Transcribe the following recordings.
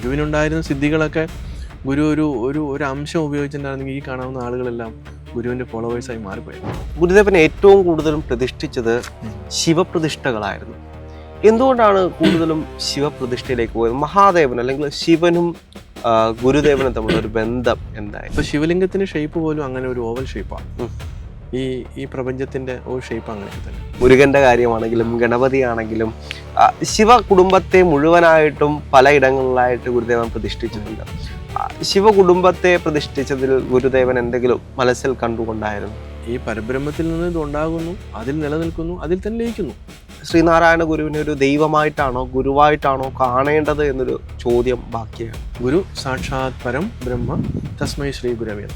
ഗുരുവിനുണ്ടായിരുന്ന സിദ്ധികളൊക്കെ ഗുരു ഒരു ഒരു ഒരു അംശം ഉപയോഗിച്ചിട്ടുണ്ടായിരുന്നെങ്കിൽ ഈ കാണാവുന്ന ആളുകളെല്ലാം ഗുരുവിൻ്റെ ഫോളോവേഴ്സായി മാറിപ്പോയത്. ഗുരുദേവൻ ഏറ്റവും കൂടുതലും പ്രതിഷ്ഠിച്ചത് ശിവപ്രതിഷ്ഠകളായിരുന്നു. എന്തുകൊണ്ടാണ് കൂടുതലും ശിവപ്രതിഷ്ഠയിലേക്ക് പോയത്? മഹാദേവൻ അല്ലെങ്കിൽ ശിവനും ഗുരുദേവനും തമ്മിലുള്ള ഒരു ബന്ധം എന്തായിരുന്നു? ഇപ്പോൾ ശിവലിംഗത്തിന് ഷേപ്പ് പോലും അങ്ങനെ ഒരു ഓവൽ ഷേപ്പാണ്. ഈ പ്രപഞ്ചത്തിൻ്റെ ഒരു ഷേപ്പ് അങ്ങനെയൊക്കെ തന്നെ. മുരുകന്റെ കാര്യമാണെങ്കിലും ഗണപതി ആണെങ്കിലും ശിവ കുടുംബത്തെ മുഴുവനായിട്ടും പലയിടങ്ങളിലായിട്ട് ഗുരുദേവൻ പ്രതിഷ്ഠിച്ചിട്ടുണ്ട്. ശിവ കുടുംബത്തെ പ്രതിഷ്ഠിച്ചതിൽ ഗുരുദേവൻ എന്തെങ്കിലും മനസ്സിൽ കണ്ടുകൊണ്ടായിരുന്നു? ഈ പരബ്രഹ്മത്തിൽ നിന്ന് ഇത് ഉണ്ടാകുന്നു, അതിൽ നിലനിൽക്കുന്നു, അതിൽ തന്നെ ലയിക്കുന്നു. ശ്രീനാരായണ ഗുരുവിനെ ഒരു ദൈവമായിട്ടാണോ ഗുരുവായിട്ടാണോ കാണേണ്ടത് എന്നൊരു ചോദ്യം ബാക്കിയാണ്. ഗുരു സാക്ഷാത് പരം ബ്രഹ്മ തസ്മൈ ശ്രീ ഗുരവേ.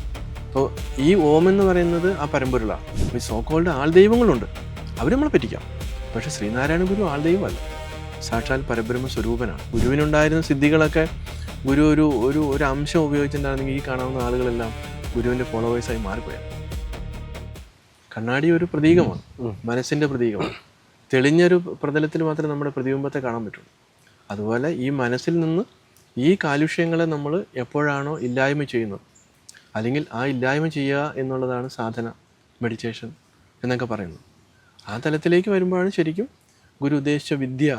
അപ്പോൾ ഈ ഓം എന്ന് പറയുന്നത് ആ പരമ്പൊരുളാണ്. ഈ സോക്കോൾഡ് ആൾ ദൈവങ്ങളുണ്ട്, അവർ നമ്മളെ പറ്റിക്കാം. പക്ഷേ ശ്രീനാരായണ ഗുരു ആൾ ദൈവമല്ല, സാക്ഷാൽ പരബ്രഹ്മ സ്വരൂപനാണ്. ഗുരുവിനുണ്ടായിരുന്ന സിദ്ധികളൊക്കെ ഗുരു ഒരു അംശം ഉപയോഗിച്ചിട്ടുണ്ടായിരുന്നെങ്കിൽ ഈ കാണാവുന്ന ആളുകളെല്ലാം ഗുരുവിൻ്റെ ഫോളോവേഴ്സായി മാറിപ്പോയത്. കണ്ണാടി ഒരു പ്രതീകമാണ്, മനസ്സിൻ്റെ പ്രതീകമാണ്. തെളിഞ്ഞൊരു പ്രതലത്തിൽ മാത്രമേ നമ്മുടെ പ്രതിബിംബത്തെ കാണാൻ പറ്റുള്ളൂ. അതുപോലെ ഈ മനസ്സിൽ നിന്ന് ഈ കാലുഷ്യങ്ങളെ നമ്മൾ എപ്പോഴാണോ ഇല്ലായ്മ ചെയ്യുന്നത്, അല്ലെങ്കിൽ ആ ഇല്ലായ്മ ചെയ്യുക എന്നുള്ളതാണ് സാധന, മെഡിറ്റേഷൻ എന്നൊക്കെ പറയുന്നത്. ആ തലത്തിലേക്ക് വരുമ്പോഴാണ് ശരിക്കും ഗുരു ഉദ്ദേശിച്ച വിദ്യ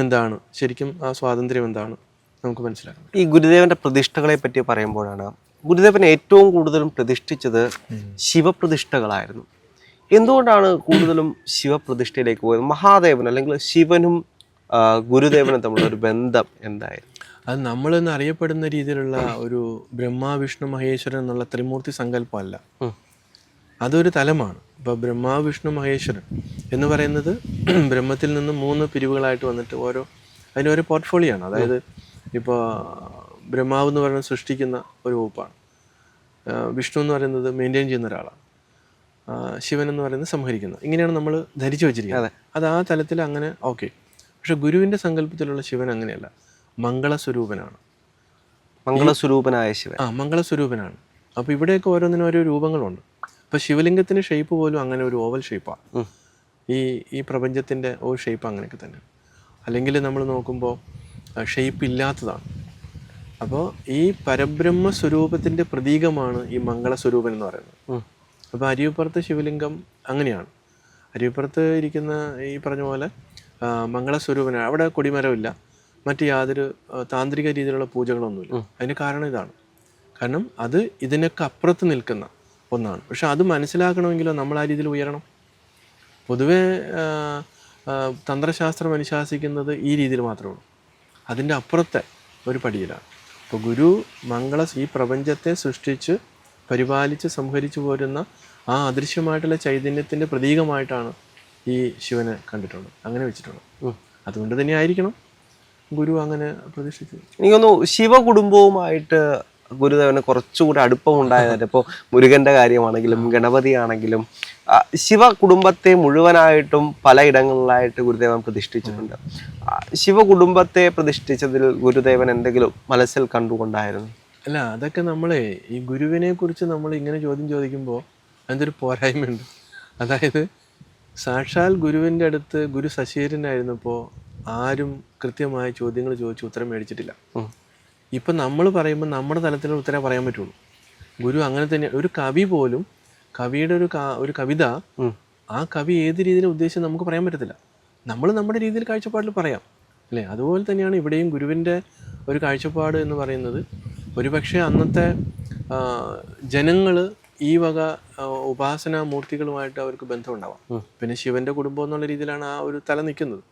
എന്താണ്, ശരിക്കും ആ സ്വാതന്ത്ര്യം എന്താണ് നമുക്ക് മനസ്സിലാക്കണം. ഈ ഗുരുദേവന്റെ പ്രതിഷ്ഠകളെ പറ്റി പറയുമ്പോഴാണ് ഗുരുദേവൻ ഏറ്റവും കൂടുതലും പ്രതിഷ്ഠിച്ചത് ശിവപ്രതിഷ്ഠകളായിരുന്നു. എന്തുകൊണ്ടാണ് കൂടുതലും ശിവപ്രതിഷ്ഠയിലേക്ക് പോയത്? മഹാദേവൻ അല്ലെങ്കിൽ ശിവനും ഗുരുദേവനും തമ്മിലുള്ള ഒരു ബന്ധം എന്തായിരുന്നു? അത് നമ്മളെന്ന് അറിയപ്പെടുന്ന രീതിയിലുള്ള ഒരു ബ്രഹ്മ വിഷ്ണു മഹേശ്വരൻ എന്നുള്ള ത്രിമൂർത്തി സങ്കല്പമല്ല, അതൊരു തലമാണ്. ഇപ്പോൾ ബ്രഹ്മ വിഷ്ണു മഹേശ്വരൻ എന്ന് പറയുന്നത് ബ്രഹ്മത്തിൽ നിന്ന് 3 പിരിവുകളായിട്ട് വന്നിട്ട് അതിനൊരു പോർട്ട്ഫോളിയോ ആണ്. അതായത് ഇപ്പോൾ ബ്രഹ്മാവ് എന്ന് പറയുന്നത് സൃഷ്ടിക്കുന്ന ഒരു വകുപ്പാണ്, വിഷ്ണു എന്ന് പറയുന്നത് മെയിൻറ്റെയിൻ ചെയ്യുന്ന ഒരാളാണ്, ശിവൻ എന്ന് പറയുന്നത് സംഹരിക്കുന്നത്. ഇങ്ങനെയാണ് നമ്മൾ ധരിച്ചു വെച്ചിരിക്കുന്നത്. അത് ആ തലത്തിൽ അങ്ങനെ ഓക്കെ. പക്ഷെ ഗുരുവിൻ്റെ സങ്കല്പത്തിലുള്ള ശിവൻ അങ്ങനെയല്ല, മംഗളസ്വരൂപനാണ്. മംഗളസ്വരൂപനായ ശിവൻ മംഗളസ്വരൂപനാണ്. അപ്പോൾ ഇവിടെയൊക്കെ ഓരോന്നിനും ഓരോ രൂപങ്ങളുണ്ട്. അപ്പോൾ ശിവലിംഗത്തിൻ്റെ ഷേപ്പ് പോലും അങ്ങനെ ഒരു ഓവൽ ഷേപ്പാണ്. ഈ പ്രപഞ്ചത്തിൻ്റെ ഒരു ഷേപ്പ് അങ്ങനെയൊക്കെ തന്നെ. അല്ലെങ്കിൽ നമ്മൾ നോക്കുമ്പോൾ ഷേപ്പ് ഇല്ലാത്തതാണ്. അപ്പോൾ ഈ പരബ്രഹ്മ സ്വരൂപത്തിൻ്റെ പ്രതീകമാണ് ഈ മംഗളസ്വരൂപൻ എന്ന് പറയുന്നത്. അപ്പോൾ അരിയപ്പുറത്ത് ശിവലിംഗം അങ്ങനെയാണ്. അരിയപ്പുറത്ത് ഇരിക്കുന്ന ഈ പറഞ്ഞ പോലെ മംഗളസ്വരൂപനാണ്. അവിടെ കൊടിമരമില്ല, മറ്റ് യാതൊരു താന്ത്രിക രീതിയിലുള്ള പൂജകളൊന്നുമില്ല. അതിന് കാരണം ഇതാണ്. കാരണം അത് ഇതിനൊക്കെ അപ്പുറത്ത് നിൽക്കുന്ന ഒന്നാണ്. പക്ഷെ അത് മനസ്സിലാക്കണമെങ്കിലോ നമ്മൾ ആ രീതിയിൽ ഉയരണം. പൊതുവേ തന്ത്രശാസ്ത്രം അനുശാസിക്കുന്നത് ഈ രീതിയിൽ മാത്രമേ ഉള്ളൂ, അതിൻ്റെ അപ്പുറത്തെ ഒരു പടിയിലാണ്. ഇപ്പോൾ ഗുരു ഈ പ്രപഞ്ചത്തെ സൃഷ്ടിച്ച് പരിപാലിച്ച് സംഹരിച്ചു പോരുന്ന ആ അദൃശ്യമായിട്ടുള്ള ചൈതന്യത്തിൻ്റെ പ്രതീകമായിട്ടാണ് ഈ ശിവനെ കണ്ടിട്ടുള്ളത്, അങ്ങനെ വെച്ചിട്ടുള്ളത്. അതുകൊണ്ട് തന്നെ ആയിരിക്കണം ഗുരു അങ്ങനെ പ്രതിഷ്ഠിച്ചത്. എനിക്കൊന്നു ശിവകുടുംബവുമായിട്ട് ഗുരുദേവന് കുറച്ചുകൂടി അടുപ്പമുണ്ടായത്. ഇപ്പോൾ മുരുകന്റെ കാര്യമാണെങ്കിലും ഗണപതി ആണെങ്കിലും ശിവ കുടുംബത്തെ മുഴുവനായിട്ടും പലയിടങ്ങളിലായിട്ട് ഗുരുദേവൻ പ്രതിഷ്ഠിച്ചിട്ടുണ്ട്. ശിവ കുടുംബത്തെ പ്രതിഷ്ഠിച്ചതിൽ ഗുരുദേവൻ എന്തെങ്കിലും മനസ്സിൽ കണ്ടുകൊണ്ടായിരുന്നു? അല്ല, അതൊക്കെ നമ്മളെ ഈ ഗുരുവിനെ കുറിച്ച് നമ്മൾ ഇങ്ങനെ ചോദ്യം ചോദിക്കുമ്പോൾ അതിൻ്റെ ഒരു പോരായ്മയുണ്ട്. അതായത് സാക്ഷാൽ ഗുരുവിൻ്റെ അടുത്ത് ഗുരു ശശീരനായിരുന്നപ്പോൾ ആരും കൃത്യമായ ചോദ്യങ്ങൾ ചോദിച്ച് ഉത്തരം മേടിച്ചിട്ടില്ല. ഇപ്പം നമ്മൾ പറയുമ്പോൾ നമ്മുടെ തലത്തിലുള്ള ഉത്തരം പറയാൻ പറ്റുള്ളൂ. ഗുരു അങ്ങനെ തന്നെ. ഒരു കവി പോലും കവിയുടെ ഒരു കവിത ആ കവി ഏത് രീതിയിൽ ഉദ്ദേശിച്ച് നമുക്ക് പറയാൻ പറ്റത്തില്ല. നമ്മൾ നമ്മുടെ രീതിയിൽ കാഴ്ചപ്പാടിൽ പറയാം, അല്ലേ? അതുപോലെ തന്നെയാണ് ഇവിടെയും ഗുരുവിൻ്റെ ഒരു കാഴ്ചപ്പാട് എന്ന് പറയുന്നത്. ഒരുപക്ഷെ അന്നത്തെ ജനങ്ങൾ ഈ വക ഉപാസനാ മൂർത്തികളുമായിട്ട് അവർക്ക് ബന്ധമുണ്ടാവാം. പിന്നെ ശിവൻ്റെ കുടുംബം എന്നുള്ള രീതിയിലാണ് ആ ഒരു തല നിൽക്കുന്നത്.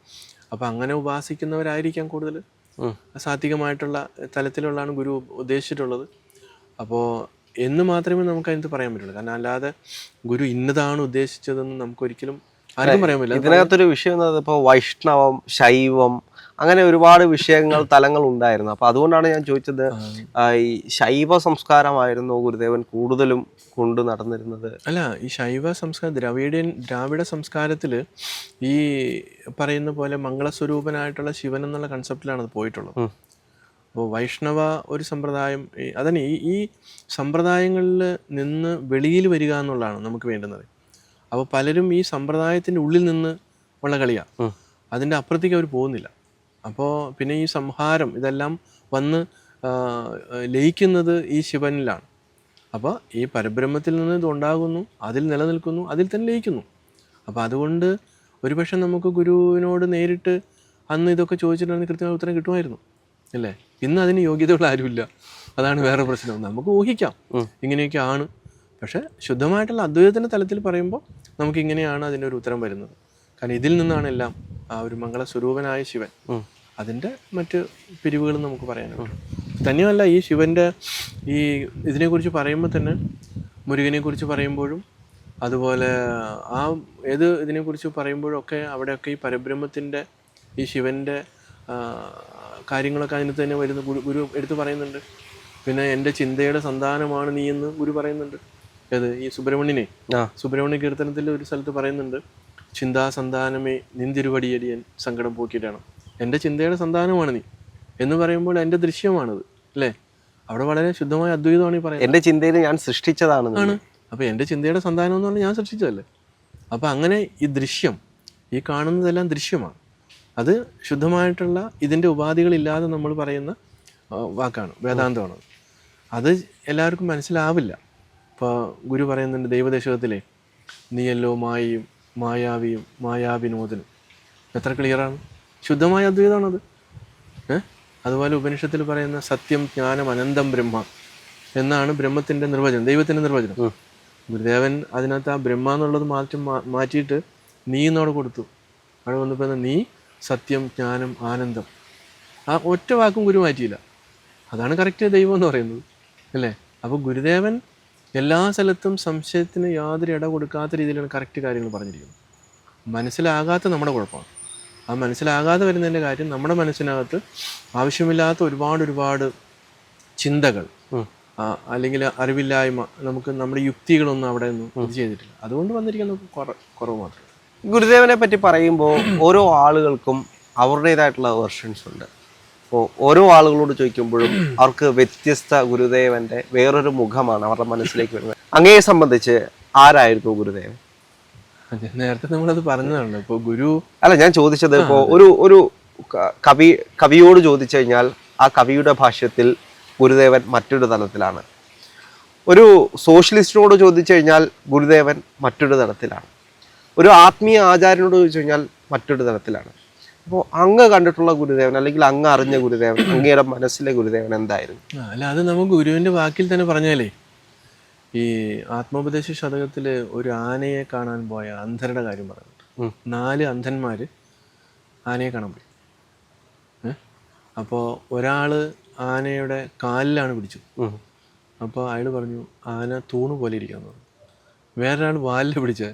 അപ്പം അങ്ങനെ ഉപാസിക്കുന്നവരായിരിക്കാം കൂടുതൽ സാത്വികമായിട്ടുള്ള തലത്തിലുള്ളതാണ് ഗുരു ഉദ്ദേശിച്ചിട്ടുള്ളത്. അപ്പോൾ എന്ന് മാത്രമേ നമുക്ക് അതിനകത്ത് പറയാൻ പറ്റുള്ളൂ. കാരണം അല്ലാതെ ഗുരു ഇന്നതാണ് ഉദ്ദേശിച്ചതെന്ന് നമുക്കൊരിക്കലും ആർക്കും പറയാൻ പറ്റില്ല. ഇതിനകത്തൊരു വിഷയം ഇപ്പോൾ വൈഷ്ണവം, ശൈവം, അങ്ങനെ ഒരുപാട് വിഷയങ്ങൾ തലങ്ങൾ ഉണ്ടായിരുന്നു. അപ്പൊ അതുകൊണ്ടാണ് ഞാൻ ചോദിച്ചത്, ഈ ശൈവ സംസ്കാരമായിരുന്നു ഗുരുദേവൻ കൂടുതലും കൊണ്ടു നടന്നിരുന്നത്? അല്ല, ഈ ശൈവ സംസ്കാരം ദ്രാവിഡ സംസ്കാരത്തിൽ ഈ പറയുന്ന പോലെ മംഗളസ്വരൂപനായിട്ടുള്ള ശിവൻ എന്നുള്ള കൺസെപ്റ്റിലാണ് അത് പോയിട്ടുള്ളത്. അപ്പോൾ വൈഷ്ണവ ഒരു സമ്പ്രദായം, അതന്നെ ഈ സമ്പ്രദായങ്ങളിൽ നിന്ന് വെളിയിൽ വരിക എന്നുള്ളതാണ് നമുക്ക് വേണ്ടുന്നത്. അപ്പോൾ പലരും ഈ സമ്പ്രദായത്തിൻ്റെ ഉള്ളിൽ നിന്ന് ഉള്ള കളിയാണ്, അതിൻ്റെ അപ്പുറത്തേക്ക് അവർ പോകുന്നില്ല. അപ്പോൾ പിന്നെ ഈ സംഹാരം ഇതെല്ലാം വന്ന് ലയിക്കുന്നത് ഈ ശിവനിലാണ്. അപ്പോൾ ഈ പരബ്രഹ്മത്തിൽ നിന്ന് ഇത് ഉണ്ടാകുന്നു, അതിൽ നിലനിൽക്കുന്നു, അതിൽ തന്നെ ലയിക്കുന്നു. അപ്പോൾ അതുകൊണ്ട് ഒരുപക്ഷെ നമുക്ക് ഗുരുവിനോട് നേരിട്ട് അന്ന് ഇതൊക്കെ ചോദിച്ചിട്ടുണ്ടെങ്കിൽ കൃത്യമായ ഉത്തരം കിട്ടുമായിരുന്നു അല്ലേ? ഇന്ന് അതിന് യോഗ്യതകൾ ആരുമില്ല. അതാണ് വേറെ പ്രശ്നം. നമുക്ക് ഊഹിക്കാം ഇങ്ങനെയൊക്കെ ആണ്, പക്ഷേ ശുദ്ധമായിട്ടുള്ള അദ്വൈതത്തിൻ്റെ തലത്തിൽ പറയുമ്പോൾ നമുക്കിങ്ങനെയാണ് അതിൻ്റെ ഒരു ഉത്തരം വരുന്നത്. കാരണം ഇതിൽ നിന്നാണ് എല്ലാം ആ ഒരു മംഗളസ്വരൂപനായ ശിവൻ, അതിൻ്റെ മറ്റ് പിരിവുകളും നമുക്ക് പറയാനുണ്ട്. തന്നെയല്ല, ഈ ശിവൻ്റെ ഈ ഇതിനെക്കുറിച്ച് പറയുമ്പോൾ തന്നെ മുരുകനെക്കുറിച്ച് പറയുമ്പോഴും അതുപോലെ ആ ഏത് ഇതിനെക്കുറിച്ച് പറയുമ്പോഴൊക്കെ അവിടെയൊക്കെ ഈ പരബ്രഹ്മത്തിൻ്റെ ഈ ശിവൻ്റെ കാര്യങ്ങളൊക്കെ അതിനകത്ത് തന്നെ വരുന്ന ഗുരു എടുത്ത് പറയുന്നുണ്ട്. പിന്നെ എൻ്റെ ചിന്തയുടെ സന്താനമാണ് നീ എന്ന് ഗുരു പറയുന്നുണ്ട്. ഏത് ഈ സുബ്രഹ്മണ്യ കീർത്തനത്തിൽ ഒരു സ്ഥലത്ത് പറയുന്നുണ്ട്, ചിന്താസന്താനമേ നിന്തിരുവടിയടിയൻ സങ്കടം പോക്കിയിട്ടാണ്. എൻ്റെ ചിന്തയുടെ സന്താനമാണ് നീ എന്ന് പറയുമ്പോൾ എൻ്റെ ദൃശ്യമാണത് അല്ലേ? അവിടെ വളരെ ശുദ്ധമായ അദ്വൈതമാണ് ഈ പറയുന്നത്. എൻ്റെ ചിന്തയിൽ ഞാൻ സൃഷ്ടിച്ചതാണ്. അപ്പോൾ എൻ്റെ ചിന്തയുടെ സന്താനം എന്ന് പറഞ്ഞാൽ ഞാൻ സൃഷ്ടിച്ചതല്ലേ. അപ്പോൾ അങ്ങനെ ഈ ദൃശ്യം, ഈ കാണുന്നതെല്ലാം ദൃശ്യമാണ്. അത് ശുദ്ധമായിട്ടുള്ള ഇതിൻ്റെ ഉപാധികളില്ലാതെ നമ്മൾ പറയുന്ന വാക്കാണ്, വേദാന്തമാണ്. അത് എല്ലാവർക്കും മനസ്സിലാവില്ല. ഇപ്പോൾ ഗുരു പറയുന്നുണ്ട് ദൈവദശകത്തിലെ, നീയല്ലോ മായയും മായാവിയും മായാവിനോദനും. എത്ര ക്ലിയറാണ്, ശുദ്ധമായ അദ്വൈതമാണത്. അതുപോലെ ഉപനിഷത്തിൽ പറയുന്ന സത്യം ജ്ഞാനം അനന്തം ബ്രഹ്മ എന്നാണ് ബ്രഹ്മത്തിൻ്റെ നിർവചനം, ദൈവത്തിൻ്റെ നിർവചനം. ഗുരുദേവൻ അതിനകത്ത് ആ ബ്രഹ്മ എന്നുള്ളത് മാറ്റിയിട്ട് നീ എന്നോട് കൊടുത്തു. അവിടെ വന്നപ്പോൾ നീ സത്യം ജ്ഞാനം ആനന്ദം, ആ ഒറ്റ വാക്കും ഗുരു മാറ്റിയില്ല. അതാണ് കറക്റ്റ് ദൈവം എന്ന് പറയുന്നത് അല്ലേ? അപ്പോൾ ഗുരുദേവൻ എല്ലാ സ്ഥലത്തും സംശയത്തിന് യാതൊരു ഇട കൊടുക്കാത്ത രീതിയിലാണ് കറക്റ്റ് കാര്യങ്ങൾ പറഞ്ഞിരിക്കുന്നത്. മനസ്സിലാകാത്ത നമ്മുടെ കുഴപ്പമാണ്. ആ മനസ്സിലാകാതെ വരുന്നതിൻ്റെ കാര്യം നമ്മുടെ മനസ്സിനകത്ത് ആവശ്യമില്ലാത്ത ഒരുപാട് ചിന്തകൾ, അല്ലെങ്കിൽ അറിവില്ലായ്മ, നമുക്ക് നമ്മുടെ യുക്തികളൊന്നും അവിടെ ഒന്നും ഇത് ചെയ്തിട്ടില്ല. അതുകൊണ്ട് വന്നിരിക്കുന്ന കുറവ് മാത്രമേ. ഗുരുദേവനെ പറ്റി പറയുമ്പോൾ ഓരോ ആളുകൾക്കും അവരുടേതായിട്ടുള്ള വെർഷൻസ് ഉണ്ട്. അപ്പോൾ ഓരോ ആളുകളോട് ചോദിക്കുമ്പോഴും അവർക്ക് വ്യത്യസ്ത ഗുരുദേവന്റെ വേറൊരു മുഖമാണ് അവരുടെ മനസ്സിലേക്ക് വരുന്നത്. അങ്ങയെ സംബന്ധിച്ച് ആരായിരുന്നു ഗുരുദേവൻ? നേരത്തെ നമ്മളത് പറഞ്ഞതാണ്. ഇപ്പോൾ ഗുരു അല്ല, ഞാൻ ചോദിച്ചത് ഇപ്പോൾ ഒരു കവിയോട് ചോദിച്ചു കഴിഞ്ഞാൽ ആ കവിയുടെ ഭാഷ്യത്തിൽ ഗുരുദേവൻ മറ്റൊരു തലത്തിലാണ്. ഒരു സോഷ്യലിസ്റ്റിനോട് ചോദിച്ചു കഴിഞ്ഞാൽ ഗുരുദേവൻ മറ്റൊരു തലത്തിലാണ്. ഒരു ആത്മീയ ആചാര്യനോട് ചോദിച്ചു കഴിഞ്ഞാൽ മറ്റൊരു തലത്തിലാണ്. അപ്പോൾ അങ്ങ് കണ്ടിട്ടുള്ള ഗുരുദേവൻ, അല്ലെങ്കിൽ അങ്ങ് അറിഞ്ഞ ഗുരുദേവൻ, അങ്ങയുടെ മനസ്സിലെ ഗുരുദേവൻ എന്തായിരുന്നു? അല്ല, അത് നമുക്ക് ഗുരുവിൻ്റെ വാക്കിൽ തന്നെ പറഞ്ഞാലേ, ഈ ആത്മോപദേശ ശതകത്തിൽ ഒരു ആനയെ കാണാൻ പോയ അന്ധരുടെ കാര്യം പറയുന്നുണ്ട്. 4 അന്ധന്മാർ ആനയെ കാണാൻ പോയി. അപ്പോൾ ഒരാൾ ആനയുടെ കാലിലാണ് പിടിച്ചത്. അപ്പോൾ അയാൾ പറഞ്ഞു ആന തൂണ് പോലെ ഇരിക്കാന്ന് പറഞ്ഞു. വേറൊരാൾ വാലിൽ പിടിച്ച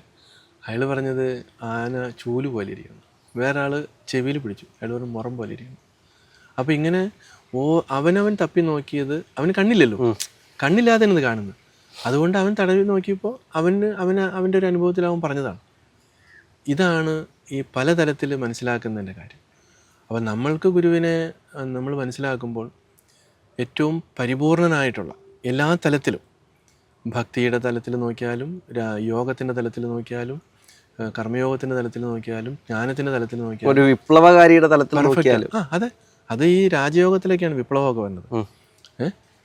അയാൾ പറഞ്ഞത് ആന ചൂല് പോലെ ഇരിക്കുന്നു. വേറൊരാൾ ചെവിയിൽ പിടിച്ചു, അയാൾ പറഞ്ഞു മുറം പോലെ ഇരിക്കുന്നു. അപ്പോൾ ഇങ്ങനെ അവനവൻ തപ്പി നോക്കിയത്, അവന് കണ്ണില്ലല്ലോ, കണ്ണില്ലാതെ ഇത് കാണുന്നത്. അതുകൊണ്ട് അവൻ തടവി നോക്കിയപ്പോൾ അവൻ്റെ ഒരു അനുഭവത്തിൽ അവൻ പറഞ്ഞതാണ്. ഇതാണ് ഈ പലതരത്തിൽ മനസ്സിലാക്കുന്നതിൻ്റെ കാര്യം. അപ്പോൾ നമ്മൾക്ക് ഗുരുവിനെ നമ്മൾ മനസ്സിലാക്കുമ്പോൾ ഏറ്റവും പരിപൂർണനായിട്ടുള്ള എല്ലാ തലത്തിലും, ഭക്തിയുടെ തലത്തിൽ നോക്കിയാലും, യോഗത്തിൻ്റെ തലത്തിൽ നോക്കിയാലും, കർമ്മയോഗത്തിൻ്റെ തലത്തിൽ നോക്കിയാലും, ജ്ഞാനത്തിൻ്റെ തലത്തിൽ നോക്കിയാലും, ഒരു വിപ്ലവകാരിയുടെ തലത്തിൽ നോക്കിയാലും, അതെ, അത് ഈ രാജയോഗത്തിലേക്കാണ് വിപ്ലവമൊക്കെ വന്നത്.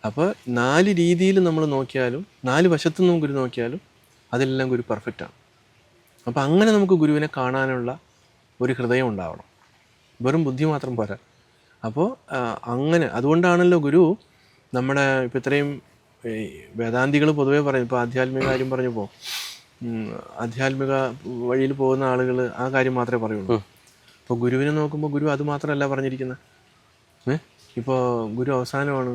അപ്പോൾ 4 രീതിയിൽ നമ്മൾ നോക്കിയാലും, 4 വശത്തു നിന്നും ഗുരു നോക്കിയാലും അതെല്ലാം ഗുരു പെർഫെക്റ്റാണ്. അപ്പോൾ അങ്ങനെ നമുക്ക് ഗുരുവിനെ കാണാനുള്ള ഒരു ഹൃദയം ഉണ്ടാവണം, വെറും ബുദ്ധി മാത്രം പോരാ. അപ്പോൾ അങ്ങനെ അതുകൊണ്ടാണല്ലോ ഗുരു നമ്മുടെ ഇപ്പം ഇത്രയും വേദാന്തികൾ പൊതുവേ പറയും. ഇപ്പോൾ ആധ്യാത്മിക കാര്യം പറഞ്ഞപ്പോൾ ആധ്യാത്മിക വഴിയിൽ പോകുന്ന ആളുകൾ ആ കാര്യം മാത്രമേ പറയുള്ളൂ. ഇപ്പോൾ ഗുരുവിനെ നോക്കുമ്പോൾ ഗുരു അത് മാത്രമല്ല പറഞ്ഞിരിക്കുന്നത്. ഇപ്പോൾ ഗുരു അവസാനമാണ്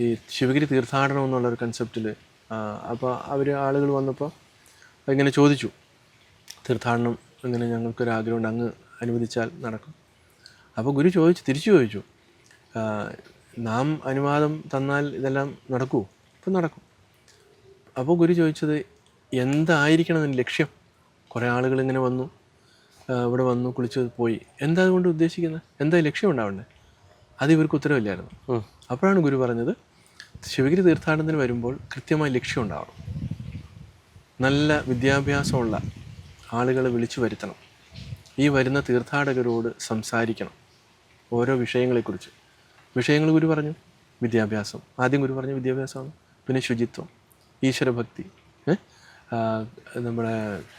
ഈ ശിവഗിരി തീർത്ഥാടനം എന്നുള്ളൊരു കൺസെപ്റ്റിൽ. അപ്പോൾ ആളുകൾ വന്നപ്പോൾ ഇങ്ങനെ ചോദിച്ചു, തീർത്ഥാടനം ഇങ്ങനെ ഞങ്ങൾക്കൊരാഗ്രഹമുണ്ട്, അങ്ങ് അനുവദിച്ചാൽ നടക്കും. അപ്പോൾ ഗുരു തിരിച്ചു ചോദിച്ചു, നാം അനുവാദം തന്നാൽ ഇതെല്ലാം നടക്കുമോ? ഇപ്പം നടക്കും. അപ്പോൾ ഗുരു ചോദിച്ചത് എന്തായിരിക്കണം അതിന് ലക്ഷ്യം? കുറേ ആളുകൾ ഇങ്ങനെ വന്നു, ഇവിടെ വന്നു, കുളിച്ച് പോയി, എന്താ അതുകൊണ്ട് ഉദ്ദേശിക്കുന്നത്? എന്താ ലക്ഷ്യം ഉണ്ടാവണ്ടേ? അത് ഇവർക്ക് ഉത്തരവില്ലായിരുന്നു. അപ്പോഴാണ് ഗുരു പറഞ്ഞത്, ശിവഗിരി തീർത്ഥാടനത്തിന് വരുമ്പോൾ കൃത്യമായ ലക്ഷ്യം ഉണ്ടാവണം, നല്ല വിദ്യാഭ്യാസമുള്ള ആളുകളെ വിളിച്ചു വരുത്തണം, ഈ വരുന്ന തീർത്ഥാടകരോട് സംസാരിക്കണം ഓരോ വിഷയങ്ങളെക്കുറിച്ച്. വിഷയങ്ങൾ ഗുരു പറഞ്ഞു. വിദ്യാഭ്യാസം, ആദ്യം ഗുരു പറഞ്ഞു വിദ്യാഭ്യാസമാണ്. പിന്നെ ശുചിത്വം, ഈശ്വരഭക്തി, നമ്മുടെ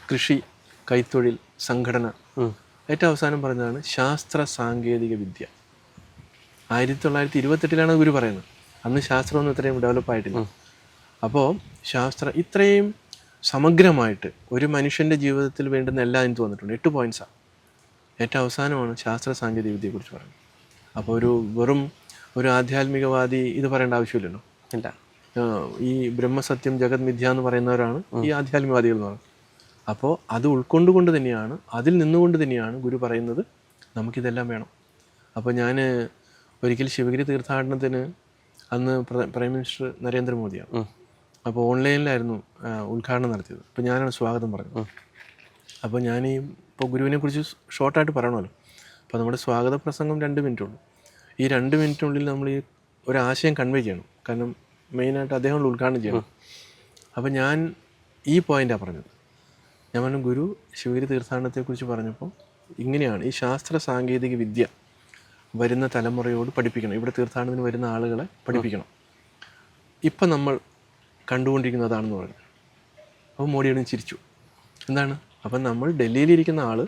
കൃഷി, കൈത്തൊഴിൽ, സംഘടന. ഏറ്റവും അവസാനം പറഞ്ഞതാണ് ശാസ്ത്ര സാങ്കേതിക വിദ്യ. 1928 ഗുരു പറയുന്നത്. അന്ന് ശാസ്ത്രമൊന്നും ഇത്രയും ഡെവലപ്പായിട്ടില്ല. അപ്പോൾ ഇത്രയും സമഗ്രമായിട്ട് ഒരു മനുഷ്യൻ്റെ ജീവിതത്തിൽ വേണ്ടുന്ന എല്ലാം എനിക്ക് തോന്നിയിട്ടുണ്ട്. 8 പോയിൻറ്റ്സാണ്. ഏറ്റവും അവസാനമാണ് ശാസ്ത്ര സാങ്കേതിക വിദ്യയെക്കുറിച്ച് പറയുന്നത്. അപ്പോൾ വെറും ഒരു ആധ്യാത്മികവാദി ഇത് പറയേണ്ട ആവശ്യമില്ലല്ലോ. ഇല്ല. ഈ ബ്രഹ്മസത്യം ജഗത് മിഥ്യ എന്ന് പറയുന്നവരാണ് ഈ ആധ്യാത്മികവാദികൾ എന്ന് പറയുന്നത്. അപ്പോൾ അത് ഉൾക്കൊണ്ടുകൊണ്ട് തന്നെയാണ്, അതിൽ നിന്നുകൊണ്ട് തന്നെയാണ് ഗുരു പറയുന്നത് നമുക്കിതെല്ലാം വേണം. അപ്പോൾ ഞാൻ ഒരിക്കൽ ശിവഗിരി തീർത്ഥാടനത്തിന് അന്ന് പ്രൈം മിനിസ്റ്റർ നരേന്ദ്രമോദിയാണ്. അപ്പോൾ ഓൺലൈനിലായിരുന്നു ഉദ്ഘാടനം നടത്തിയത്. അപ്പോൾ ഞാനാണ് സ്വാഗതം പറഞ്ഞത്. അപ്പോൾ ഇപ്പോൾ ഗുരുവിനെ കുറിച്ച് ഷോർട്ടായിട്ട് പറയണമല്ലോ. അപ്പോൾ നമ്മുടെ സ്വാഗത പ്രസംഗം 2 മിനിറ്റുള്ളൂ. ഈ 2 മിനിറ്റിനുള്ളിൽ നമ്മൾ ഈ ഒരാശയം കൺവേ ചെയ്യണം. കാരണം മെയിനായിട്ട് അദ്ദേഹം ഉദ്ഘാടനം ചെയ്യണം. അപ്പോൾ ഞാൻ ഈ പോയിൻ്റാണ് പറഞ്ഞത്. ഞാൻ പറഞ്ഞു, ഗുരു ശിവഗിരി തീർത്ഥാടനത്തെക്കുറിച്ച് പറഞ്ഞപ്പോൾ ഇങ്ങനെയാണ് ഈ ശാസ്ത്ര സാങ്കേതിക വിദ്യ വരുന്ന തലമുറയോട് പഠിപ്പിക്കണം. ഇവിടെ തീർത്ഥാടനത്തിന് വരുന്ന ആളുകളെ പഠിപ്പിക്കണം. ഇപ്പം നമ്മൾ കണ്ടുകൊണ്ടിരിക്കുന്നതാണെന്ന് പറഞ്ഞു. അപ്പോൾ മോഡിയോടും ചിരിച്ചു. എന്താണ്? അപ്പം നമ്മൾ ഡൽഹിയിലിരിക്കുന്ന ആൾ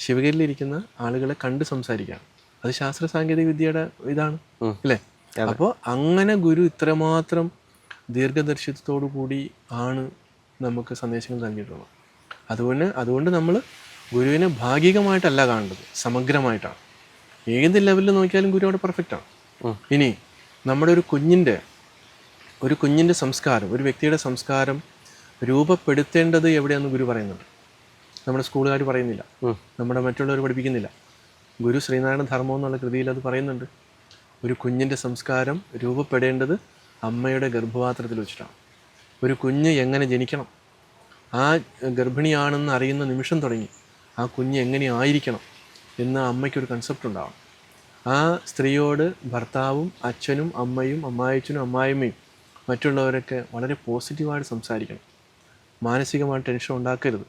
ശിവഗിരിയിലിരിക്കുന്ന ആളുകളെ കണ്ട് സംസാരിക്കുകയാണ്. അത് ശാസ്ത്ര സാങ്കേതിക വിദ്യയുടെ ഇതാണ് അല്ലേ? അപ്പോൾ അങ്ങനെ ഗുരു ഇത്രമാത്രം ദീർഘദർശിത്വത്തോടു കൂടി ആണ് നമുക്ക് സന്ദേശങ്ങൾ നൽകിയിട്ടുള്ളത്. അതുകൊണ്ട് നമ്മൾ ഗുരുവിനെ ഭാഗികമായിട്ടല്ല കാണേണ്ടത്, സമഗ്രമായിട്ടാണ്. ഏത് ലെവലിൽ നോക്കിയാലും ഗുരു അവിടെ പെർഫെക്റ്റാണ്. ഇനി നമ്മുടെ ഒരു കുഞ്ഞിൻ്റെ സംസ്കാരം, ഒരു വ്യക്തിയുടെ സംസ്കാരം രൂപപ്പെടുത്തേണ്ടത് എവിടെയാണെന്ന് ഗുരു പറയുന്നുണ്ട്. നമ്മുടെ സ്കൂളുകാർ പറയുന്നില്ല, നമ്മുടെ മറ്റുള്ളവർ പഠിപ്പിക്കുന്നില്ല. ഗുരു ശ്രീനാരായണ ധർമ്മം എന്നുള്ള കൃതിയിൽ അത് പറയുന്നുണ്ട്. ഒരു കുഞ്ഞിൻ്റെ സംസ്കാരം രൂപപ്പെടേണ്ടത് അമ്മയുടെ ഗർഭപാത്രത്തിൽ വെച്ചിട്ടാണ്. ഒരു കുഞ്ഞ് എങ്ങനെ ജനിക്കണം, ആ ഗർഭിണിയാണെന്ന് അറിയുന്ന നിമിഷം തുടങ്ങി ആ കുഞ്ഞ് എങ്ങനെ ആയിരിക്കണം എന്ന് അമ്മയ്ക്കൊരു കൺസെപ്റ്റ് ഉണ്ടാവണം. ആ സ്ത്രീയോട് ഭർത്താവും അച്ഛനും അമ്മയും അമ്മായച്ചനും അമ്മായിമ്മയും മറ്റുള്ളവരൊക്കെ വളരെ പോസിറ്റീവായിട്ട് സംസാരിക്കണം. മാനസികമായിട്ട് ടെൻഷൻ ഉണ്ടാക്കരുത്.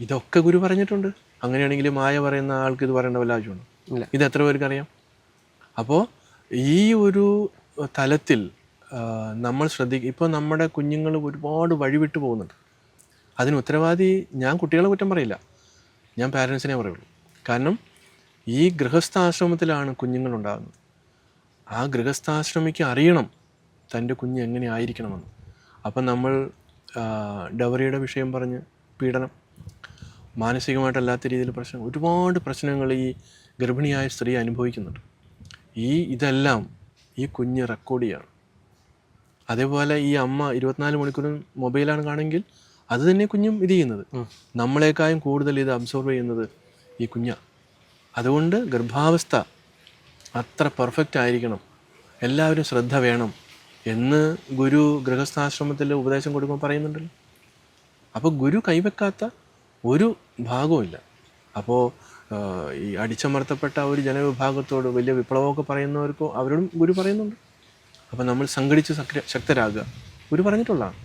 ഇതൊക്കെ ഗുരു പറഞ്ഞിട്ടുണ്ട്. അങ്ങനെയാണെങ്കിൽ മായ പറയുന്ന ആൾക്ക് ഇത് പറയേണ്ട വല്ല ആവശ്യമുണ്ടോ? ഇല്ല. ഇത് എത്ര പേർക്ക് അറിയാം? അപ്പോൾ ഈ ഒരു തലത്തിൽ നമ്മൾ ഇപ്പോൾ നമ്മുടെ കുഞ്ഞുങ്ങൾ ഒരുപാട് വഴിവിട്ട് പോകുന്നുണ്ട്. അതിന് ഉത്തരവാദി ഞാൻ കുട്ടികളെ കുറ്റം പറയില്ല, ഞാൻ പാരൻസിനെ പറയുള്ളൂ. കാരണം ഈ ഗൃഹസ്ഥാശ്രമത്തിലാണ് കുഞ്ഞുങ്ങളുണ്ടാകുന്നത്. ആ ഗൃഹസ്ഥാശ്രമിക്ക് അറിയണം തൻ്റെ കുഞ്ഞ് എങ്ങനെ ആയിരിക്കണമെന്ന്. അപ്പം നമ്മൾ ഡവറിയുടെ വിഷയം പറഞ്ഞ് പീഡനം, മാനസികമായിട്ടല്ലാത്ത രീതിയിൽ ഒരുപാട് പ്രശ്നങ്ങൾ ഈ ഗർഭിണിയായ സ്ത്രീ അനുഭവിക്കുന്നുണ്ട്. ഇതെല്ലാം ഈ കുഞ്ഞ് റെക്കോർഡ് ചെയ്യണം. അതേപോലെ ഈ അമ്മ 24 മണിക്കൂറും മൊബൈലാണ് കാണെങ്കിൽ അത് തന്നെ കുഞ്ഞും ഇത് ചെയ്യുന്നത്. നമ്മളെക്കാളും കൂടുതൽ ഇത് അബ്സോർവ് ചെയ്യുന്നത് ഈ കുഞ്ഞാണ്. അതുകൊണ്ട് ഗർഭാവസ്ഥ അത്ര പെർഫെക്റ്റ് ആയിരിക്കണം, എല്ലാവരും ശ്രദ്ധ വേണം എന്ന് ഗുരു ഗൃഹസ്ഥാശ്രമത്തിൽ ഉപദേശം കൊടുക്കുമ്പോൾ പറയുന്നുണ്ടല്ലോ. അപ്പോൾ ഗുരു കൈവെക്കാത്ത ഒരു ഭാഗവുമില്ല. അപ്പോൾ ഈ അടിച്ചമർത്തപ്പെട്ട ഒരു ജനവിഭാഗത്തോട് വലിയ വിപ്ലവമൊക്കെ പറയുന്നവർക്കോ അവരോടും ഗുരു പറയുന്നുണ്ട്. അപ്പോൾ നമ്മൾ സംഘടിച്ച് ശക്തരാകുക ഗുരു പറഞ്ഞിട്ടുള്ളതാണ്.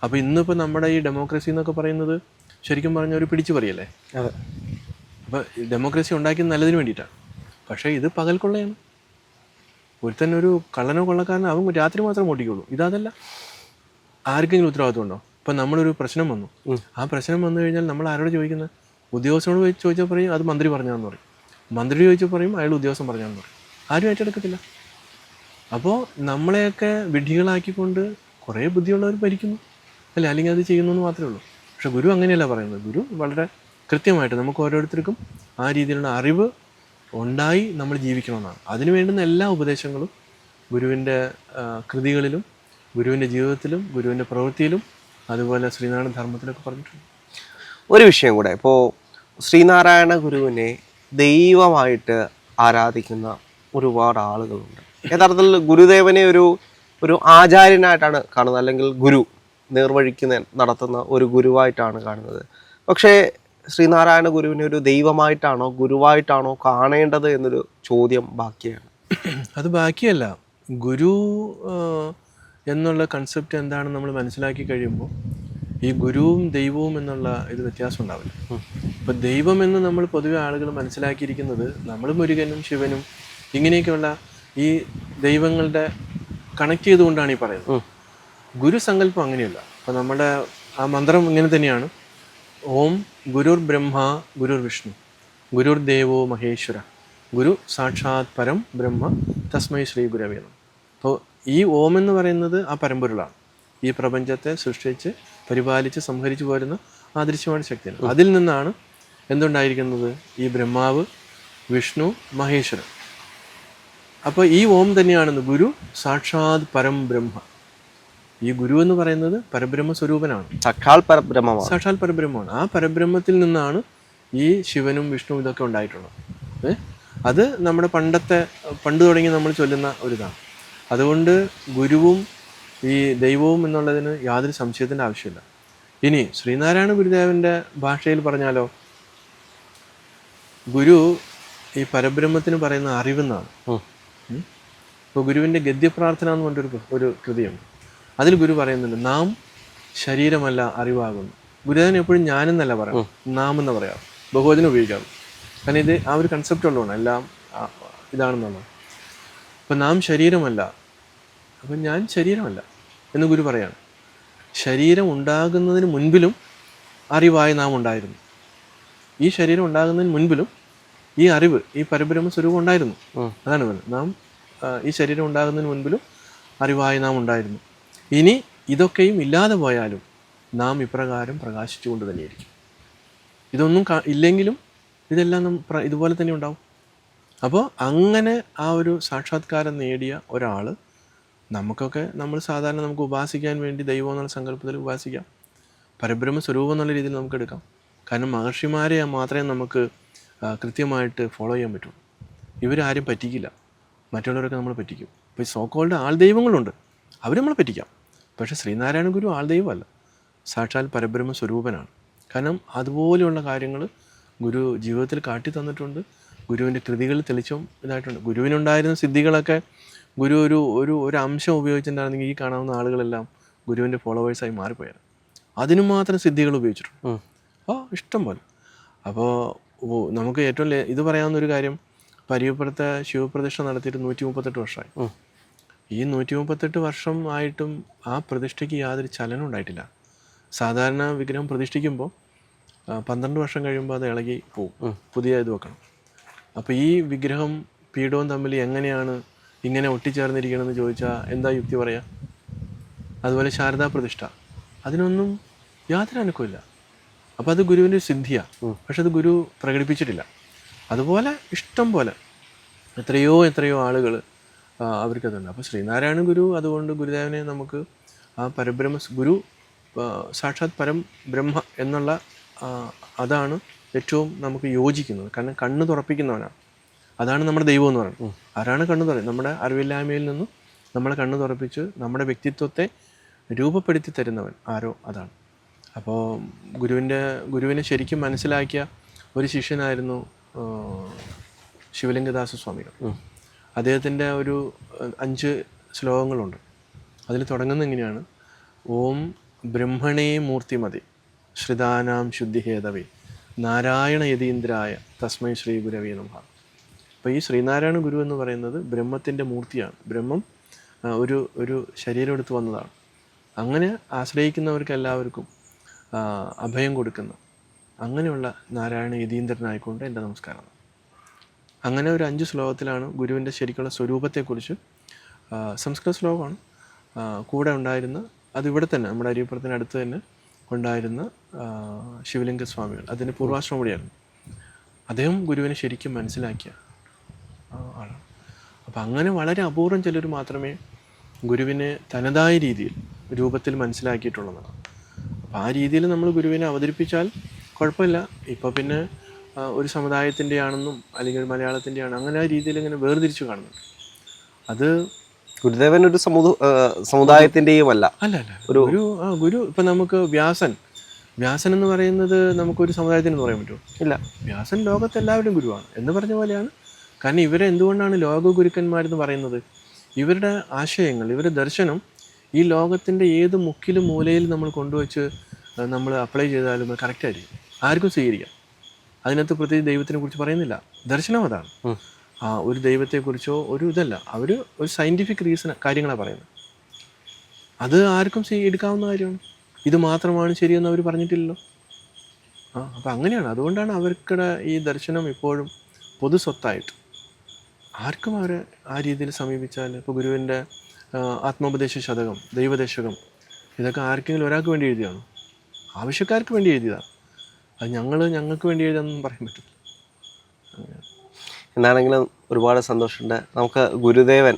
അപ്പോൾ ഇന്നിപ്പോൾ നമ്മുടെ ഈ ഡെമോക്രസി എന്നൊക്കെ പറയുന്നത് ശരിക്കും പറഞ്ഞ ഒരു പിടിച്ചു പറയല്ലേ. അതെ. അപ്പോൾ ഡെമോക്രസി ഉണ്ടാക്കിയത് നല്ലതിന് വേണ്ടിയിട്ടാണ്. പക്ഷേ ഇത് പകൽക്കൊള്ളയാണ്. ഒരുത്തന്നെ ഒരു കള്ളനോ കൊള്ളക്കാരനോ അവൻ രാത്രി മാത്രം ഓട്ടിക്കുള്ളൂ. ഇതല്ല. ആർക്കെങ്കിലും ഉത്തരവാദിത്വം ഉണ്ടോ? ഇപ്പം നമ്മളൊരു പ്രശ്നം വന്നു, ആ പ്രശ്നം വന്നു കഴിഞ്ഞാൽ നമ്മൾ ആരോട് ചോദിക്കുന്നത്? ഉദ്യോഗസ്ഥനോട് ചോദിച്ചാൽ പറയും അത് മന്ത്രി പറഞ്ഞാന്ന് പറയും, മന്ത്രി ചോദിച്ചാൽ പറയും അയാൾ ഉദ്യോഗസ്ഥൻ പറഞ്ഞാന്ന് പറയും. ആരും ഏറ്റെടുക്കത്തില്ല. അപ്പോൾ നമ്മളെയൊക്കെ വിഡ്ഢികളാക്കിക്കൊണ്ട് കുറേ ബുദ്ധിയുള്ളവർ ഭരിക്കുന്നു അല്ലേ, അല്ലെങ്കിൽ അത് ചെയ്യുന്നു എന്ന് മാത്രമേ ഉള്ളൂ. പക്ഷെ ഗുരു അങ്ങനെയല്ല പറയുന്നത്. ഗുരു വളരെ കൃത്യമായിട്ട് നമുക്ക് ഓരോരുത്തർക്കും ആ രീതിയിലുള്ള അറിവ് ഉണ്ടായി നമ്മൾ ജീവിക്കണമെന്നാണ്. അതിന് വേണ്ടുന്ന എല്ലാ ഉപദേശങ്ങളും ഗുരുവിൻ്റെ കൃതികളിലും ഗുരുവിൻ്റെ ജീവിതത്തിലും ഗുരുവിൻ്റെ പ്രവൃത്തിയിലും അതുപോലെ ശ്രീനാരായണ ധർമ്മത്തിലൊക്കെ പറഞ്ഞിട്ടുണ്ട്. ഒരു വിഷയം കൂടെ, ഇപ്പോൾ ശ്രീനാരായണ ഗുരുവിനെ ദൈവമായിട്ട് ആരാധിക്കുന്ന ഒരുപാട് ആളുകളുണ്ട്. യഥാർത്ഥത്തിൽ ഗുരുദേവനെ ഒരു ആചാര്യനായിട്ടാണ് കാണുന്നത്, അല്ലെങ്കിൽ ഗുരു നേർവഴിക്ക് നടത്തുന്ന ഒരു ഗുരുവായിട്ടാണ് കാണുന്നത്. പക്ഷേ ശ്രീനാരായണ ഗുരുവിനെ ഒരു ദൈവമായിട്ടാണോ ഗുരുവായിട്ടാണോ കാണേണ്ടത് എന്നൊരു ചോദ്യം ബാക്കിയാണ്. അത് ബാക്കിയല്ല, ഗുരു എന്നുള്ള കൺസെപ്റ്റ് എന്താണെന്ന് നമ്മൾ മനസ്സിലാക്കി കഴിയുമ്പോൾ ഈ ഗുരുവും ദൈവവും എന്നുള്ള ഇത് വ്യത്യാസം ഉണ്ടാവില്ല. ഇപ്പം ദൈവം എന്ന് നമ്മൾ പൊതുവെ ആളുകൾ മനസ്സിലാക്കിയിരിക്കുന്നത് നമ്മൾ മുരുകനും ശിവനും ഇങ്ങനെയൊക്കെയുള്ള ഈ ദൈവങ്ങളുടെ കണക്ട് ചെയ്തുകൊണ്ടാണ് ഈ പറയുന്നത്. ഗുരുസങ്കല്പം അങ്ങനെയല്ല. അപ്പം നമ്മുടെ ആ മന്ത്രം ഇങ്ങനെ തന്നെയാണ്. ഓം ഗുരുർ ബ്രഹ്മ ഗുരുർ വിഷ്ണു ഗുരുർ ദേവോ മഹേശ്വര ഗുരു സാക്ഷാത് പരം ബ്രഹ്മ തസ്മൈ ശ്രീ ഗുരവേ നമഃ. അപ്പോൾ ഈ ഓം എന്ന് പറയുന്നത് ആ പരമ്പൊരുളാണ്. ഈ പ്രപഞ്ചത്തെ സൃഷ്ടിച്ച് പരിപാലിച്ച് സംഹരിച്ചു പോരുന്ന ആദൃശ്യമായ ശക്തിയാണ്. അതിൽ നിന്നാണ് എന്തുണ്ടായിരിക്കുന്നത്? ഈ ബ്രഹ്മാവ്, വിഷ്ണു, മഹേശ്വരൻ. അപ്പോൾ ഈ ഓം തന്നെയാണെന്ന് ഗുരു സാക്ഷാത് പരം ബ്രഹ്മ. ഈ ഗുരു എന്ന് പറയുന്നത് പരബ്രഹ്മ സ്വരൂപനാണ്, സാക്ഷാൽ പരബ്രഹ്മമാണ്. സാക്ഷാൽ പരബ്രഹ്മമാണ്. ആ പരബ്രഹ്മത്തിൽ നിന്നാണ് ഈ ശിവനും വിഷ്ണു ഇതൊക്കെ ഉണ്ടായിട്ടുള്ളത്. അത് നമ്മുടെ പണ്ട് തുടങ്ങി നമ്മൾ ചൊല്ലുന്ന ഒരിതാണ്. അതുകൊണ്ട് ഗുരുവും ഈ ദൈവവും എന്നുള്ളതിന് യാതൊരു സംശയത്തിൻ്റെ ആവശ്യമില്ല. ഇനി ശ്രീനാരായണ ഗുരുദേവൻ്റെ ഭാഷയിൽ പറഞ്ഞാലോ, ഗുരു ഈ പരബ്രഹ്മത്തിന് പറയുന്ന അറിവെന്നാണ്. ഇപ്പോൾ ഗുരുവിൻ്റെ ഗദ്യപ്രാർത്ഥന എന്ന് പറഞ്ഞൊരു ഒരു കൃതിയുണ്ട്. അതിൽ ഗുരു പറയുന്നുണ്ട്, നാം ശരീരമല്ല അറിവാകുന്നു. ഗുരുദേവൻ എപ്പോഴും ഞാനെന്നല്ല പറയാം, നാം എന്ന് പറയാം, ബഹുവചനം ഉപയോഗിക്കാറ്. കാരണം ഇത് ആ ഒരു കൺസെപ്റ്റ് ഉള്ളതാണ്, എല്ലാം ഇതാണെന്നുള്ളത്. അപ്പം നാം ശരീരമല്ല, അപ്പം ഞാൻ ശരീരമല്ല എന്ന് ഗുരു പറയാണ്. ശരീരം ഉണ്ടാകുന്നതിന് മുൻപിലും അറിവായി നാം ഉണ്ടായിരുന്നു. ഈ ശരീരം ഉണ്ടാകുന്നതിന് മുൻപിലും ഈ അറിവ്, ഈ പരബ്രഹ്മ സ്വരൂപം ഉണ്ടായിരുന്നു. അതാണ് പറയുന്നത്. നാം ഈ ശരീരം ഉണ്ടാകുന്നതിന് മുൻപിലും അറിവായി നാം ഉണ്ടായിരുന്നു. ഇനി ഇതൊക്കെയും ഇല്ലാതെ പോയാലും നാം ഇപ്രകാരം പ്രകാശിച്ചുകൊണ്ട് തന്നെയായിരിക്കും. ഇതൊന്നും ഇല്ലെങ്കിലും ഇതെല്ലാം ഇതുപോലെ തന്നെ ഉണ്ടാവും. അപ്പോൾ അങ്ങനെ ആ ഒരു സാക്ഷാത്കാരം നേടിയ ഒരാൾ, നമുക്കൊക്കെ നമ്മൾ സാധാരണ നമുക്ക് ഉപാസിക്കാൻ വേണ്ടി ദൈവം എന്നുള്ള സങ്കല്പത്തിൽ ഉപാസിക്കാം, പരബ്രഹ്മ സ്വരൂപം എന്നുള്ള രീതിയിൽ നമുക്ക് എടുക്കാം. കാരണം മഹർഷിമാരെ മാത്രമേ നമുക്ക് കൃത്യമായിട്ട് ഫോളോ ചെയ്യാൻ പറ്റുള്ളൂ. ഇവരാരും പറ്റിക്കില്ല, മറ്റുള്ളവരൊക്കെ നമ്മൾ പറ്റിക്കും. ഇപ്പോൾ ഈ സോക്കോൾഡ് ആൾ ദൈവങ്ങളുണ്ട്, അവർ നമ്മളെ പറ്റിക്കാം. പക്ഷേ ശ്രീനാരായണ ഗുരു ആൾ ദൈവമല്ല, സാക്ഷാൽ പരബ്രഹ്മ സ്വരൂപനാണ്. കാരണം അതുപോലെയുള്ള കാര്യങ്ങൾ ഗുരു ജീവിതത്തിൽ കാട്ടി തന്നിട്ടുണ്ട്. ഗുരുവിൻ്റെ കൃതികളിൽ തെളിച്ചും ഇതായിട്ടുണ്ട്. ഗുരുവിനുണ്ടായിരുന്ന സിദ്ധികളൊക്കെ ഗുരു ഒരു അംശം ഉപയോഗിച്ചിട്ടുണ്ടായിരുന്നെങ്കിൽ ഈ കാണാവുന്ന ആളുകളെല്ലാം ഗുരുവിൻ്റെ ഫോളോവേഴ്സായി മാറിപ്പോയാണ്. അതിനു മാത്രം സിദ്ധികൾ ഉപയോഗിച്ചിട്ടുണ്ട്. അപ്പോൾ ഇഷ്ടം പോലെ. അപ്പോൾ നമുക്ക് ഏറ്റവും ഇത് പറയാവുന്ന ഒരു കാര്യം, പരീപ്പുറത്തെ ശിവപ്രതിഷ്ഠ നടത്തിയിട്ട് 138 വർഷമായി. ഈ 138 വർഷം ആയിട്ടും ആ പ്രതിഷ്ഠയ്ക്ക് യാതൊരു ചലനം ഉണ്ടായിട്ടില്ല. സാധാരണ വിഗ്രഹം പ്രതിഷ്ഠിക്കുമ്പോൾ 12 വർഷം കഴിയുമ്പോൾ അത് ഇളകി പോവും, പുതിയ ഇത് വെക്കണം. അപ്പോൾ ഈ വിഗ്രഹം പീഠവും തമ്മിൽ എങ്ങനെയാണ് ഇങ്ങനെ ഒട്ടിച്ചേർന്നിരിക്കണമെന്ന് ചോദിച്ചാൽ എന്താ യുക്തി പറയാം? അതുപോലെ ശാരദാ പ്രതിഷ്ഠ, അതിനൊന്നും യാതൊരു അനക്കമില്ല. അപ്പോൾ അത് ഗുരുവിൻ്റെ സിദ്ധിയാണ്. പക്ഷെ അത് ഗുരു പ്രകടിപ്പിച്ചിട്ടില്ല. അതുപോലെ ഇഷ്ടം പോലെ എത്രയോ ആളുകൾ അവർക്കതുണ്ട്. അപ്പോൾ ശ്രീനാരായണ ഗുരു, അതുകൊണ്ട് ഗുരുദേവനെ നമുക്ക് ആ പരബ്രഹ്മ ഗുരു സാക്ഷാത് പരം ബ്രഹ്മ എന്നുള്ള അതാണ് ഏറ്റവും നമുക്ക് യോജിക്കുന്നത്. കാരണം കണ്ണ് തുറപ്പിക്കുന്നവനാണ്. അതാണ് നമ്മുടെ ദൈവം എന്ന് പറയുന്നത്. ആരാണ് കണ്ണ് തുറ? നമ്മുടെ അറിവില്ലായ്മയിൽ നിന്നും നമ്മളെ കണ്ണ് തുറപ്പിച്ച് നമ്മുടെ വ്യക്തിത്വത്തെ രൂപപ്പെടുത്തി തരുന്നവൻ ആരോ അതാണ്. അപ്പോൾ ഗുരുവിനെ ശരിക്കും മനസ്സിലാക്കിയ ഒരു ശിഷ്യനായിരുന്നു ശിവലിംഗദാസ സ്വാമികൾ. അദ്ദേഹത്തിൻ്റെ ഒരു 5 ശ്ലോകങ്ങളുണ്ട്. അതിൽ തുടങ്ങുന്നത് എങ്ങനെയാണ്? ഓം ബ്രഹ്മണേ മൂർത്തിമതി ശ്രിതാനാം ശുദ്ധിഹേതവേ നാരായണ യതീന്ദ്രായ തസ്മൈ ശ്രീ ഗുരവേ നമഃ. അപ്പോൾ ഈ ശ്രീനാരായണ ഗുരു എന്ന് പറയുന്നത് ബ്രഹ്മത്തിൻ്റെ മൂർത്തിയാണ്. ബ്രഹ്മം ഒരു ശരീരം എടുത്ത് വന്നതാണ്. അങ്ങനെ ആശ്രയിക്കുന്നവർക്ക് എല്ലാവർക്കും അഭയം കൊടുക്കുന്ന അങ്ങനെയുള്ള നാരായണ യതീന്ദ്രനായിക്കൊണ്ട് എൻ്റെ നമസ്കാരം. അങ്ങനെ ഒരു 5 ശ്ലോകത്തിലാണ് ഗുരുവിൻ്റെ ശരിക്കുള്ള സ്വരൂപത്തെക്കുറിച്ച്, സംസ്കൃത ശ്ലോകമാണ്, കൂടെ ഉണ്ടായിരുന്ന, അതിവിടെ തന്നെ നമ്മുടെ അരിയപ്പുറത്തിന് അടുത്ത് തന്നെ ഉണ്ടായിരുന്ന ശിവലിംഗ സ്വാമികൾ, അതിൻ്റെ പൂർവാശ്രമപടിയായിരുന്നു. അദ്ദേഹം ഗുരുവിനെ ശരിക്കും മനസ്സിലാക്കിയ ആളാണ്. അപ്പം അങ്ങനെ വളരെ അപൂർവം ചിലർ മാത്രമേ ഗുരുവിനെ തനതായ രീതിയിൽ രൂപത്തിൽ മനസ്സിലാക്കിയിട്ടുള്ളതാണ്. അപ്പം ആ രീതിയിൽ നമ്മൾ ഗുരുവിനെ അവതരിപ്പിച്ചാൽ കുഴപ്പമില്ല. ഇപ്പോൾ പിന്നെ ഒരു സമുദായത്തിൻ്റെ ആണെന്നും അല്ലെങ്കിൽ മലയാളത്തിൻ്റെ ആണ്, അങ്ങനെ ആ രീതിയിൽ ഇങ്ങനെ വേർതിരിച്ചു കാണുന്നുണ്ട്. അത് ഗുരുദേവൻ ഒരു സമുദായത്തിൻ്റെയും അല്ല. ഗുരു ഇപ്പം നമുക്ക് വ്യാസൻ എന്ന് പറയുന്നത് നമുക്കൊരു സമുദായത്തിനെന്ന് പറയാൻ പറ്റുമോ? ഇല്ല. വ്യാസൻ ലോകത്തെല്ലാവരുടെയും ഗുരുവാണ് എന്ന് പറഞ്ഞ പോലെയാണ്. കാരണം ഇവരെ എന്തുകൊണ്ടാണ് ലോക ഗുരുക്കന്മാരെന്ന് പറയുന്നത്? ഇവരുടെ ആശയങ്ങൾ, ഇവരുടെ ദർശനം ഈ ലോകത്തിൻ്റെ ഏത് മുക്കിലും മൂലയിൽ നമ്മൾ കൊണ്ടുവച്ച് നമ്മൾ അപ്ലൈ ചെയ്താലും അത് കറക്റ്റായിരിക്കും, ആർക്കും സ്വീകരിക്കാം. അതിനകത്ത് പ്രത്യേകിച്ച് ദൈവത്തിനെ കുറിച്ച് പറയുന്നില്ല, ദർശനം അതാണ്. ഒരു ദൈവത്തെക്കുറിച്ചോ ഒരു ഇതല്ല. അവർ ഒരു സയൻറ്റിഫിക് റീസൺ കാര്യങ്ങളാണ് പറയുന്നത്. അത് ആർക്കും എടുക്കാവുന്ന കാര്യമാണ്. ഇത് മാത്രമാണ് ശരിയെന്ന് അവർ പറഞ്ഞിട്ടില്ലല്ലോ. അപ്പം അങ്ങനെയാണ്. അതുകൊണ്ടാണ് അവർക്കിടെ ഈ ദർശനം ഇപ്പോഴും പൊതു സ്വത്തായിട്ട് ആർക്കും അവരെ ആ രീതിയിൽ സമീപിച്ചാൽ, ഇപ്പോൾ ഗുരുവിൻ്റെ ആത്മോപദേശ ശതകം, ദൈവദശകം, ഇതൊക്കെ ആർക്കെങ്കിലും ഒരാൾക്ക് വേണ്ടി എഴുതിയാണോ? ആവശ്യക്കാർക്ക് വേണ്ടി എഴുതിയതാണ്. അത് ഞങ്ങൾക്ക് വേണ്ടി എഴുതാനൊന്നും പറയാൻ പറ്റില്ല. എന്താണെങ്കിലും ഒരുപാട് സന്തോഷമുണ്ട്. നമുക്ക് ഗുരുദേവൻ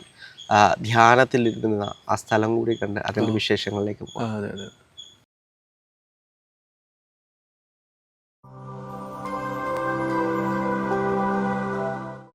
ധ്യാനത്തിലിരുന്ന ആ സ്ഥലം കൂടി കണ്ട് അതിൻ്റെ വിശേഷങ്ങളിലേക്ക് പോകാം. അതെ.